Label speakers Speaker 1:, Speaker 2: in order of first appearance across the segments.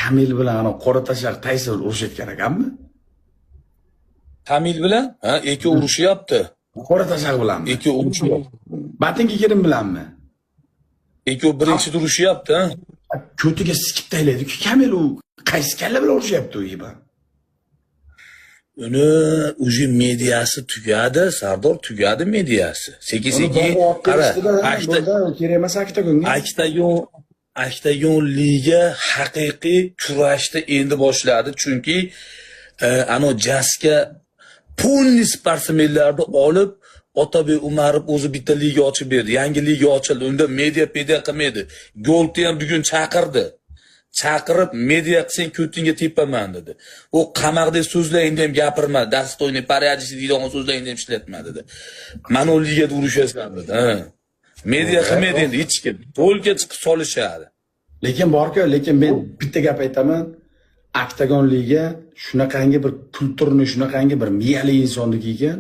Speaker 1: Kamil bilan ana qora tashaq Tayson urushayotgan ekanmi?
Speaker 2: Kamil bilan ikki urushyapti.
Speaker 1: Qora tashaq bilanmi?
Speaker 2: Ikki urushyapti.
Speaker 1: Batinki Kerim bilanmi?
Speaker 2: Ikki birinchi urushyapti.
Speaker 1: Ko'tiga sikib taylaydi-ku. Kamil u qaysi kalla bilan urushyapti u yiba?
Speaker 2: Uni o'zi mediasi tugadi, Sardor tugadi mediasi. Sekin-sekin qara,
Speaker 1: kerak emas
Speaker 2: Aktagon liga haqiqiy kurashni endi boshladi, chunki ano Jaska pulli sportsmenlarni olib Otabek Umarov o'zi bitta liga ochib berdi. Yangi liga ochildi. Unda media qilmaydi. Golni ham bugun chaqirib media qilsang ko'tingga tepaman dedi. U qamoqda so'zlayingda ham gapirma, dastoyni paryajish deydigan so'zlayingda ham ishlatma dedi. Mana u ligada urushasan dedi. Media qilmaydi endi hech kim. To'lga chiqib solishadi.
Speaker 1: Lekin men bitta gap aytaman. Aktagon liga shunaqangi bir kulturni, shunaqangi bir miyali insonni kiygan.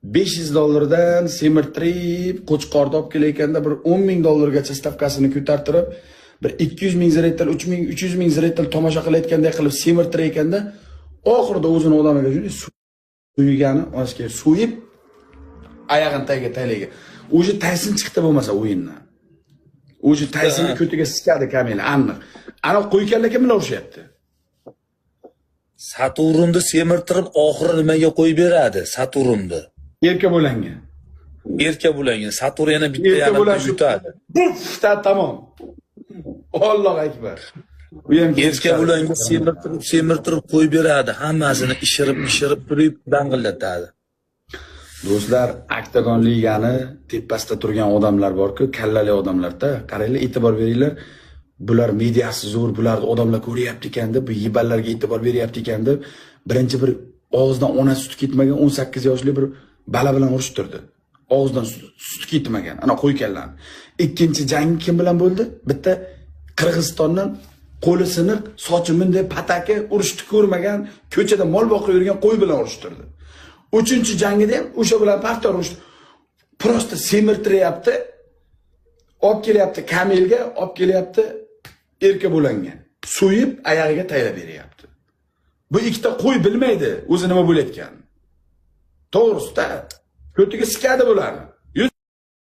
Speaker 1: $500 semirtirib, qo'chqorda olib kelayotganda bir $10,000 stavkasini ko'tartirib, bir 200,000 ziratal, 300,000 ziratal tomosha qilayotganday qilib semirtirayotganda, oxirida o'zini odamiga suygani, oshga suyib, oyog'ini tagiga taylagan. O'zi Tayson chiqdi bo'lmasa o'yindan. O'zi Taysonni ko'tiga sikadi Kamil, aniq. Ana qo'yganlar kim bilan urushyapti?
Speaker 2: Saturnni semirtirib oxiri nimaga qo'yib beradi? Saturnni.
Speaker 1: Erka bo'langan. Saturn yana bitta yana yutadi. Bufta tamom. Alloh akbar. Bu ham
Speaker 2: erka bo'langa semirtirib qo'yib beradi. Hammasini ishirib turib dang'illatadi.
Speaker 1: Do'stlar, Aktagon ligani tepasida turgan odamlar bor-ku, kallali odamlarda, qaranglar, e'tibor beringlar. Bular mediasi zo'r, bularni odamlar ko'ryapti ekan deb, bu yiballarga e'tibor beryapti ekan deb, birinchi bir og'izdan ona suti ketmagan 18 yoshli bir bala bilan urushtirdi. Og'izdan suti ketmagan, ana qo'yganlarni. Ikkinchi jang kim bilan bo'ldi? Bitta Qirg'izistondan qo'li siniq, sochi bunday pataki urushni ko'rmagan, ko'chada mol boqib yurgan qo'y bilan urushtirdi. Uchinchi jangida ham o'sha bilan parta urushdi. Prosta semirtiryapti. Olib kelyapti Kamilga, olib kelyapti erka bo'langan. So'yib oyog'iga taylab beryapti. Bu ikkita qo'y bilmaydi o'zi nima bo'layotganini. To'g'risida ko'tiga sikadi bularni.